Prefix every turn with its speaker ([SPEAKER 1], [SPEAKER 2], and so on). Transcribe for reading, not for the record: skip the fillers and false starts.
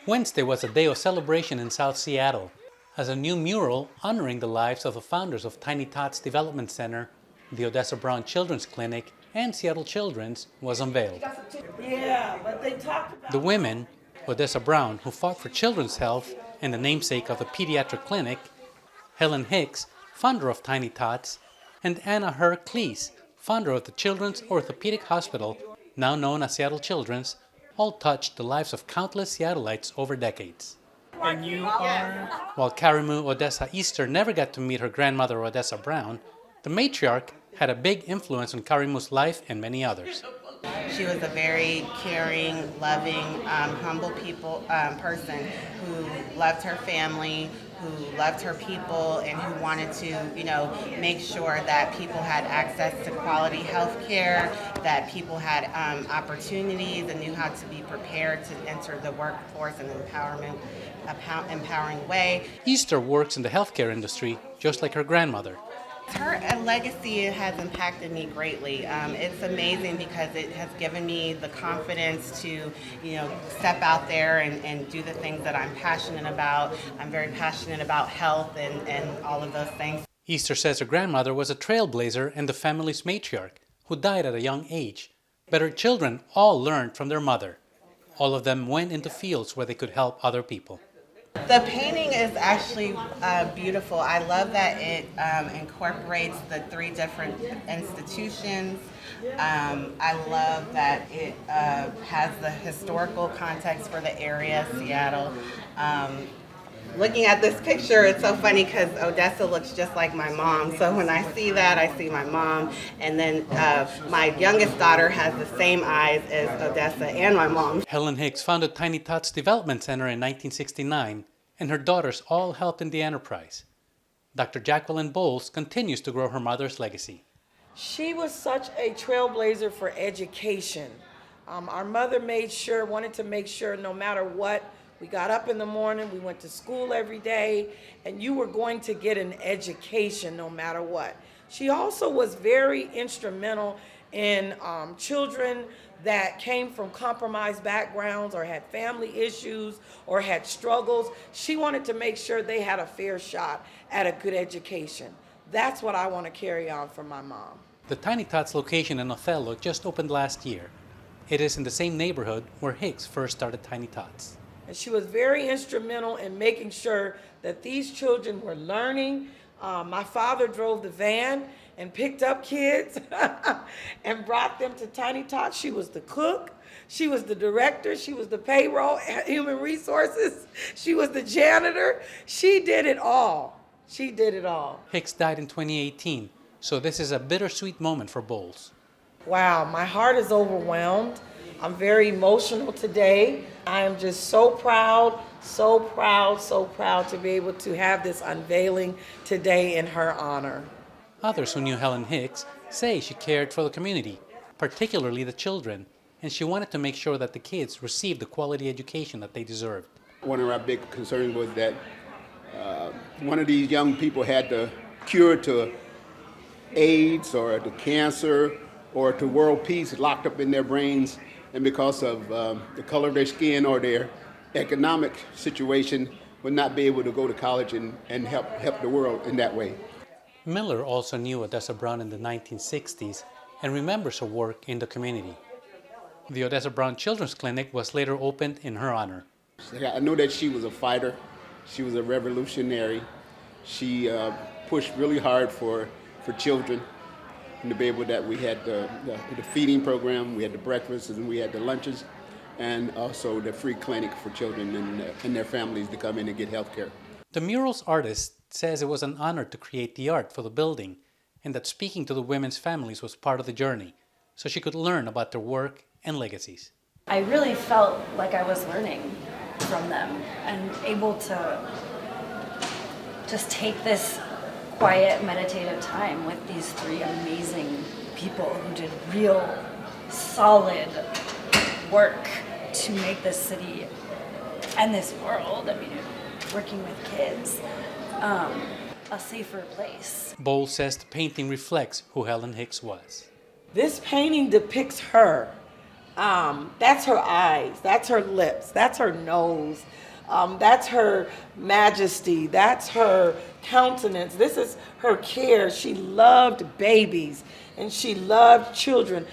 [SPEAKER 1] Wednesday was a day of celebration in South Seattle as a new mural honoring the lives of the founders of Tiny Tots Development Center, the Odessa Brown Children's Clinic, and Seattle Children's was unveiled. The women, Odessa Brown, who fought for children's health and the namesake of the pediatric clinic, Helen Hicks, founder of Tiny Tots, and Anna Herr Clise, founder of the Children's Orthopedic Hospital, now known as Seattle Children's, all touched the lives of countless Seattleites over decades.
[SPEAKER 2] And you are?
[SPEAKER 1] While Karimu Odessa Easter never got to meet her grandmother Odessa Brown, the matriarch had a big influence on Karimu's life and many others.
[SPEAKER 3] She was a very caring, loving, humble person who loved her family, who loved her people, and who wanted to, make sure that people had access to quality health care, that people had opportunities and knew how to be prepared to enter the workforce in an empowering way.
[SPEAKER 1] Easter works in the healthcare industry, just like her grandmother.
[SPEAKER 3] Her legacy has impacted me greatly. It's amazing because it has given me the confidence to, step out there and do the things that I'm passionate about. I'm very passionate about health and all of those things.
[SPEAKER 1] Easter says her grandmother was a trailblazer and the family's matriarch, who died at a young age. But her children all learned from their mother. All of them went into fields where they could help other people.
[SPEAKER 3] The painting is actually beautiful. I love that it incorporates the 3 different institutions. I love that it has the historical context for the area, Seattle. Looking at this picture, it's so funny because Odessa looks just like my mom. So when I see that, I see my mom. And then my youngest daughter has the same eyes as Odessa and my mom.
[SPEAKER 1] Helen Hicks founded Tiny Tots Development Center in 1969, and her daughters all helped in the enterprise. Dr. Jacqueline Bowles continues to grow her mother's legacy.
[SPEAKER 4] She was such a trailblazer for education. Our mother wanted to make sure no matter what, we got up in the morning, we went to school every day, and you were going to get an education no matter what. She also was very instrumental in children that came from compromised backgrounds or had family issues or had struggles. She wanted to make sure they had a fair shot at a good education. That's what I want to carry on from my mom.
[SPEAKER 1] The Tiny Tots location in Othello just opened last year. It is in the same neighborhood where Hicks first started Tiny Tots.
[SPEAKER 4] And she was very instrumental in making sure that these children were learning. My father drove the van and picked up kids and brought them to Tiny Tots. She was the cook, she was the director, she was the payroll, human resources, she was the janitor. She did it all. She did it all.
[SPEAKER 1] Hicks died in 2018, so this is a bittersweet moment for Bowles.
[SPEAKER 4] Wow, my heart is overwhelmed. I'm very emotional today. I am just so proud, so proud, so proud to be able to have this unveiling today in her honor.
[SPEAKER 1] Others who knew Helen Hicks say she cared for the community, particularly the children, and she wanted to make sure that the kids received the quality education that they deserved.
[SPEAKER 5] One of our big concerns was that one of these young people had the cure to AIDS or to cancer or to world peace locked up in their brains, and because of the color of their skin or their economic situation would not be able to go to college and help the world in that way.
[SPEAKER 1] Miller also knew Odessa Brown in the 1960s and remembers her work in the community. The Odessa Brown Children's Clinic was later opened in her honor.
[SPEAKER 5] I know that she was a fighter. She was a revolutionary. She pushed really hard for children. And to be able that we had the feeding program, we had the breakfasts, and we had the lunches, and also the free clinic for children and their families to come in and get health care.
[SPEAKER 1] The mural's artist says it was an honor to create the art for the building, and that speaking to the women's families was part of the journey, so she could learn about their work and legacies.
[SPEAKER 6] I really felt like I was learning from them and able to just take this quiet, meditative time with these 3 amazing people who did real, solid work to make this city and this world, working with kids, a safer place.
[SPEAKER 1] Bowles says the painting reflects who Helen Hicks was.
[SPEAKER 4] This painting depicts her. That's her eyes, that's her lips, that's her nose, that's her majesty, that's her countenance. This is her care. She loved babies and she loved children.